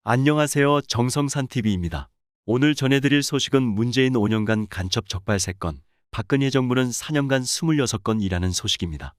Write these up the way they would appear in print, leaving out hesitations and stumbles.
안녕하세요. 정성산TV입니다. 오늘 전해드릴 소식은 문재인 5년간 간첩 적발 3건, 박근혜 정부는 4년간 26건이라는 소식입니다.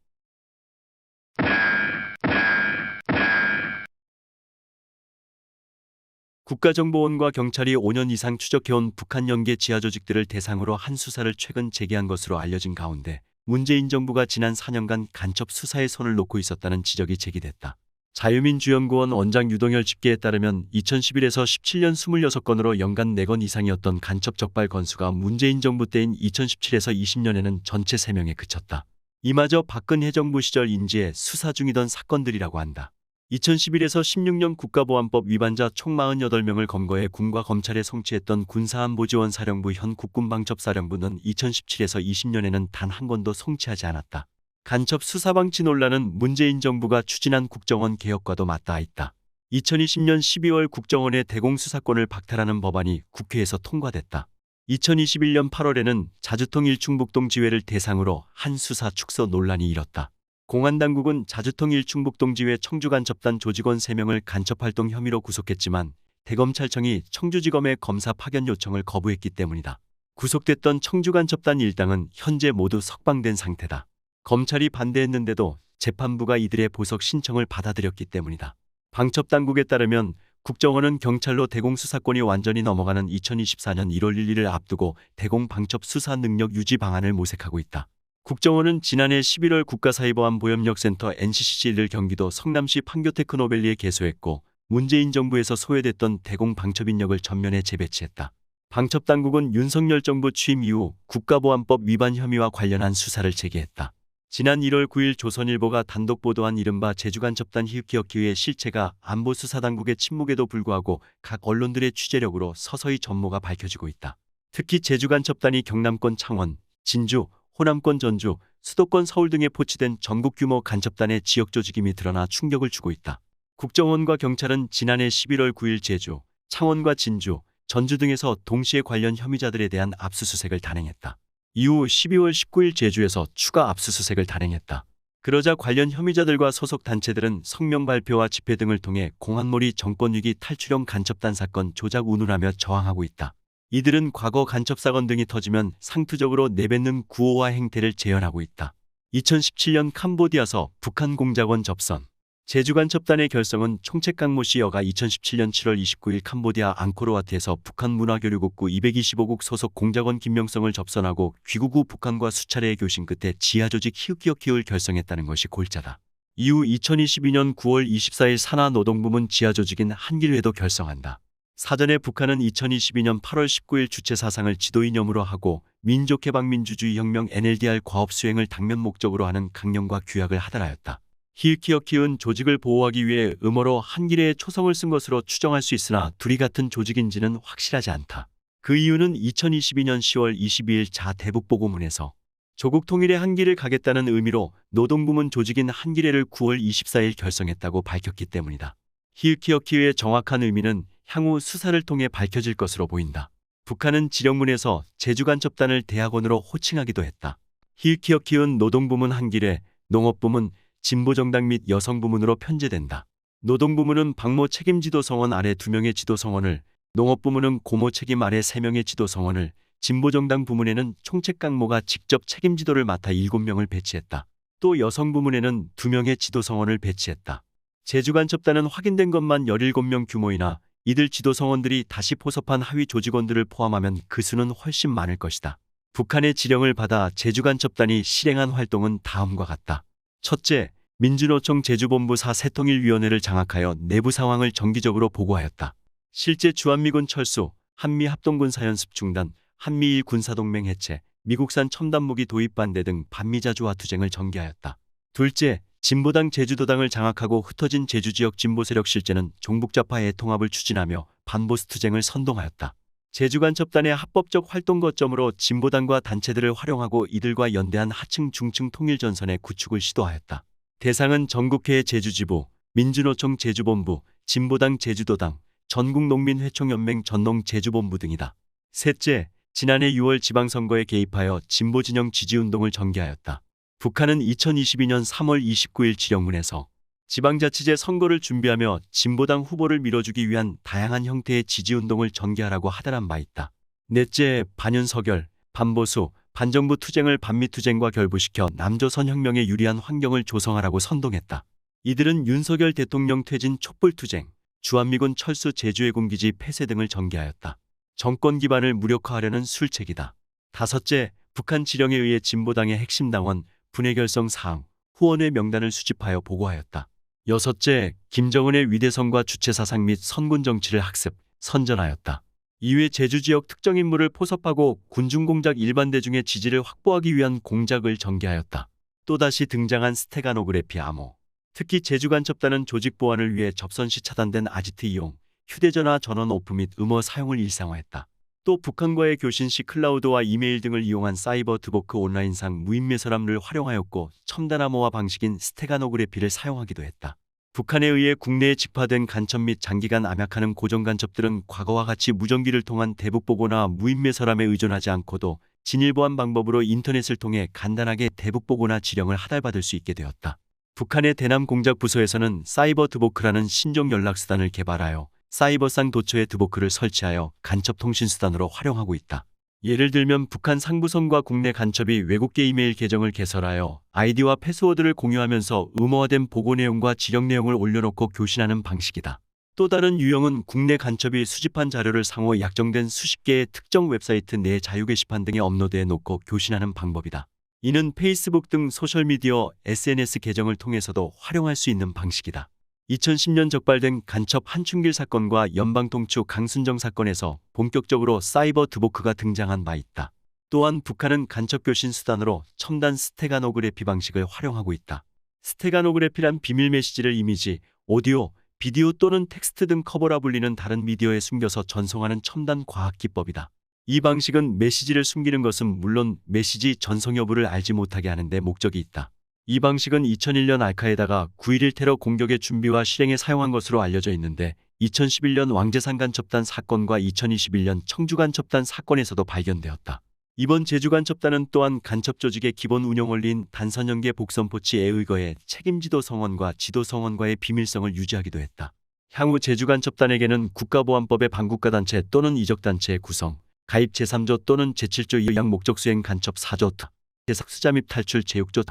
국가정보원과 경찰이 5년 이상 추적해온 북한 연계 지하조직들을 대상으로 한 수사를 최근 재개한 것으로 알려진 가운데 문재인 정부가 지난 4년간 간첩 수사에 손을 놓고 있었다는 지적이 제기됐다. 자유민주연구원 원장 유동열 집계에 따르면 2011에서 17년 26건으로 연간 4건 이상이었던 간첩 적발 건수가 문재인 정부 때인 2017에서 20년에는 전체 3명에 그쳤다. 이마저 박근혜 정부 시절 인지에 수사 중이던 사건들이라고 한다. 2011에서 16년 국가보안법 위반자 총 48명을 검거해 군과 검찰에 송치했던 군사안보지원사령부 현 국군방첩사령부는 2017에서 20년에는 단 한 건도 송치하지 않았다. 간첩 수사방치 논란은 문재인 정부가 추진한 국정원 개혁과도 맞닿아 있다. 2020년 12월 국정원의 대공수사권을 박탈하는 법안이 국회에서 통과됐다. 2021년 8월에는 자주통 일충북동 지회를 대상으로 한 수사 축소 논란이 일었다. 공안당국은 자주통 일충북동 지회 청주간첩단 조직원 3명을 간첩활동 혐의로 구속했지만 대검찰청이 청주지검의 검사 파견 요청을 거부했기 때문이다. 구속됐던 청주간첩단 일당은 현재 모두 석방된 상태다. 검찰이 반대했는데도 재판부가 이들의 보석 신청을 받아들였기 때문이다. 방첩당국에 따르면 국정원은 경찰로 대공수사권이 완전히 넘어가는 2024년 1월 1일을 앞두고 대공방첩 수사 능력 유지 방안을 모색하고 있다. 국정원은 지난해 11월 국가사이버안보협력센터 NCC를 경기도 성남시 판교테크노밸리에 개소했고 문재인 정부에서 소외됐던 대공방첩 인력을 전면에 재배치했다. 방첩당국은 윤석열 정부 취임 이후 국가보안법 위반 혐의와 관련한 수사를 재개했다. 지난 1월 9일 조선일보가 단독 보도한 이른바 제주간첩단 히읗기어키의 실체가 안보수사당국의 침묵에도 불구하고 각 언론들의 취재력으로 서서히 전모가 밝혀지고 있다. 특히 제주간첩단이 경남권 창원, 진주, 호남권 전주, 수도권 서울 등에 포치된 전국 규모 간첩단의 지역 조직임이 드러나 충격을 주고 있다. 국정원과 경찰은 지난해 11월 9일 제주, 창원과 진주, 전주 등에서 동시에 관련 혐의자들에 대한 압수수색을 단행했다. 이후 12월 19일 제주에서 추가 압수수색을 단행했다. 그러자 관련 혐의자들과 소속 단체들은 성명 발표와 집회 등을 통해 공안몰이 정권위기 탈출형 간첩단 사건 조작 운운하며 저항하고 있다. 이들은 과거 간첩사건 등이 터지면 상투적으로 내뱉는 구호와 행태를 재현하고 있다. 2017년 캄보디아서 북한 공작원 접선. 제주간첩단의 결성은 총책강모 씨 여가 2017년 7월 29일 캄보디아 앙코르와트에서 북한 문화교류국구 225국 소속 공작원 김명성을 접선하고 귀국 후 북한과 수차례의 교신 끝에 지하조직 히읗기어키를 결성했다는 것이 골자다. 이후 2022년 9월 24일 산하노동부문 지하조직인 한길회도 결성한다. 사전에 북한은 2022년 8월 19일 주체 사상을 지도 이념으로 하고 민족해방민주주의 혁명 NLDR 과업 수행을 당면 목적으로 하는 강령과 규약을 하달하였다. 히읗기어키은 조직을 보호하기 위해 음어로 한길의 초성을 쓴 것으로 추정할 수 있으나 둘이 같은 조직인지는 확실하지 않다. 그 이유는 2022년 10월 22일 자 대북보고문에서 조국 통일의 한길을 가겠다는 의미로 노동부문 조직인 한길회를 9월 24일 결성했다고 밝혔기 때문이다. 히읗기어키의 정확한 의미는 향후 수사를 통해 밝혀질 것으로 보인다. 북한은 지령문에서 제주간첩단을 대학원으로 호칭하기도 했다. 히읗기어키은 노동부문 한길회, 농업부문, 진보정당 및 여성부문으로 편제된다. 노동부문은 박모 책임지도성원 아래 2명의 지도성원을, 농업부문은 고모 책임 아래 3명의 지도성원을, 진보정당 부문에는 총책강모가 직접 책임지도를 맡아 7명을 배치했다. 또 여성부문에는 2명의 지도성원을 배치했다. 제주간첩단은 확인된 것만 17명 규모이나 이들 지도성원들이 다시 포섭한 하위 조직원들을 포함하면 그 수는 훨씬 많을 것이다. 북한의 지령을 받아 제주간첩단이 실행한 활동은 다음과 같다. 첫째, 민주노총 제주본부 사세통일위원회를 장악하여 내부 상황을 정기적으로 보고하였다. 실제 주한미군 철수, 한미합동군사연습 중단, 한미일 군사동맹 해체, 미국산 첨단무기 도입 반대 등 반미자주화 투쟁을 전개하였다. 둘째, 진보당 제주도당을 장악하고 흩어진 제주지역 진보세력 실제는 종북좌파의 통합을 추진하며 반보수 투쟁을 선동하였다. 제주간첩단의 합법적 활동 거점으로 진보당과 단체들을 활용하고 이들과 연대한 하층 중층 통일전선의 구축을 시도하였다. 대상은 전국회 제주지부, 민주노총 제주본부, 진보당 제주도당, 전국농민회총연맹 전농제주본부 등이다. 셋째, 지난해 6월 지방선거에 개입하여 진보진영 지지운동을 전개하였다. 북한은 2022년 3월 29일 지령문에서 지방자치제 선거를 준비하며 진보당 후보를 밀어주기 위한 다양한 형태의 지지운동을 전개하라고 하달한 바 있다. 넷째, 반윤석열, 반보수, 반정부 투쟁을 반미투쟁과 결부시켜 남조선 혁명에 유리한 환경을 조성하라고 선동했다. 이들은 윤석열 대통령 퇴진 촛불투쟁, 주한미군 철수 제주해군기지 폐쇄 등을 전개하였다. 정권 기반을 무력화하려는 술책이다. 다섯째, 북한 지령에 의해 진보당의 핵심 당원, 분해 결성 사항, 후원의 명단을 수집하여 보고하였다. 여섯째, 김정은의 위대성과 주체사상 및 선군 정치를 학습, 선전하였다. 이외 제주 지역 특정 인물을 포섭하고 군중공작 일반대중의 지지를 확보하기 위한 공작을 전개하였다. 또다시 등장한 스테가노그래피 암호. 특히 제주간첩단은 조직 보안을 위해 접선 시 차단된 아지트 이용, 휴대전화 전원 오프 및 음어 사용을 일상화했다. 또 북한과의 교신 시 클라우드와 이메일 등을 이용한 사이버 드보크 온라인상 무인매설함을 활용하였고 첨단 암호화 방식인 스테가노그래피를 사용하기도 했다. 북한에 의해 국내에 직파된 간첩 및 장기간 암약하는 고정간첩들은 과거와 같이 무전기를 통한 대북보고나 무인매설함에 의존하지 않고도 진일보한 방법으로 인터넷을 통해 간단하게 대북보고나 지령을 하달받을 수 있게 되었다. 북한의 대남 공작 부서에서는 사이버 드보크라는 신종 연락수단을 개발하여 사이버상 도처에 드보크를 설치하여 간첩 통신수단으로 활용하고 있다. 예를 들면 북한 상부성과 국내 간첩이 외국계 이메일 계정을 개설하여 아이디와 패스워드를 공유하면서 음호화된 보고 내용과 지령 내용을 올려놓고 교신하는 방식이다. 또 다른 유형은 국내 간첩이 수집한 자료를 상호 약정된 수십 개의 특정 웹사이트 내 자유 게시판 등에 업로드해 놓고 교신하는 방법이다. 이는 페이스북 등 소셜미디어 SNS 계정을 통해서도 활용할 수 있는 방식이다. 2010년 적발된 간첩 한춘길 사건과 연방통추 강순정 사건에서 본격적으로 사이버 드보크가 등장한 바 있다. 또한 북한은 간첩 교신 수단으로 첨단 스테가노그래피 방식을 활용하고 있다. 스테가노그래피란 비밀 메시지를 이미지, 오디오, 비디오 또는 텍스트 등 커버라 불리는 다른 미디어에 숨겨서 전송하는 첨단 과학 기법이다. 이 방식은 메시지를 숨기는 것은 물론 메시지 전송 여부를 알지 못하게 하는 데 목적이 있다. 이 방식은 2001년 알카에다가 9.11 테러 공격의 준비와 실행에 사용한 것으로 알려져 있는데 2011년 왕재산 간첩단 사건과 2021년 청주 간첩단 사건에서도 발견되었다. 이번 제주 간첩단은 또한 간첩 조직의 기본 운영 원리인 단선 연계 복선 포치에 의거해 책임지도 성원과 지도 성원과의 비밀성을 유지하기도 했다. 향후 제주 간첩단에게는 국가보안법의 반국가단체 또는 이적단체의 구성, 가입 제3조 또는 제7조 이양 목적 수행 간첩 4조, 제삭수자 및 탈출 제6조,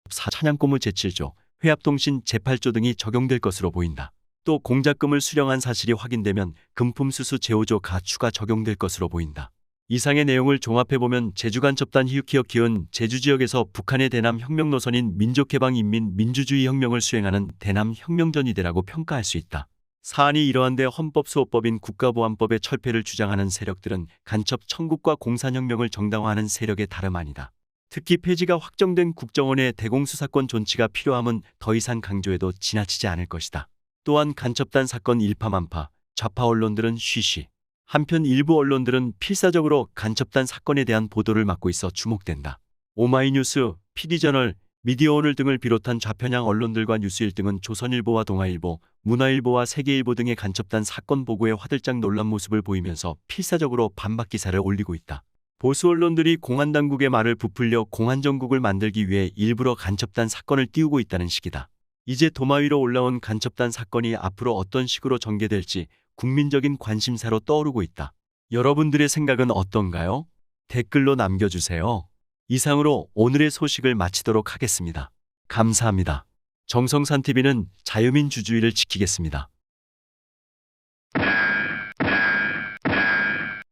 찬양고무 제7조, 회합통신 제8조 등이 적용될 것으로 보인다. 또 공작금을 수령한 사실이 확인되면 금품수수 제5조 가 추가 적용될 것으로 보인다. 이상의 내용을 종합해보면 제주간첩단 히읗히읗은 제주지역에서 북한의 대남 혁명 노선인 민족해방인민민주주의혁명을 수행하는 대남혁명전이대라고 평가할 수 있다. 사안이 이러한데 헌법수호법인 국가보안법의 철폐를 주장하는 세력들은 간첩 청국과 공산혁명을 정당화하는 세력의 다름 아니다. 특히 폐지가 확정된 국정원의 대공수사권 존치가 필요함은 더 이상 강조해도 지나치지 않을 것이다. 또한 간첩단 사건 일파만파, 좌파 언론들은 쉬쉬. 한편 일부 언론들은 필사적으로 간첩단 사건에 대한 보도를 맡고 있어 주목된다. 오마이뉴스, PD저널, 미디어오늘 등을 비롯한 좌편향 언론들과 뉴스1 등은 조선일보와 동아일보, 문화일보와 세계일보 등의 간첩단 사건 보고에 화들짝 놀란 모습을 보이면서 필사적으로 반박 기사를 올리고 있다. 보수 언론들이 공안당국의 말을 부풀려 공안정국을 만들기 위해 일부러 간첩단 사건을 띄우고 있다는 식이다. 이제 도마 위로 올라온 간첩단 사건이 앞으로 어떤 식으로 전개될지 국민적인 관심사로 떠오르고 있다. 여러분들의 생각은 어떤가요? 댓글로 남겨주세요. 이상으로 오늘의 소식을 마치도록 하겠습니다. 감사합니다. 정성산TV는 자유민주주의를 지키겠습니다.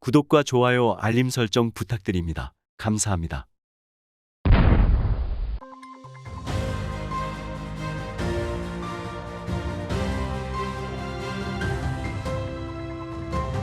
구독과 좋아요, 알림 설정 부탁드립니다. 감사합니다.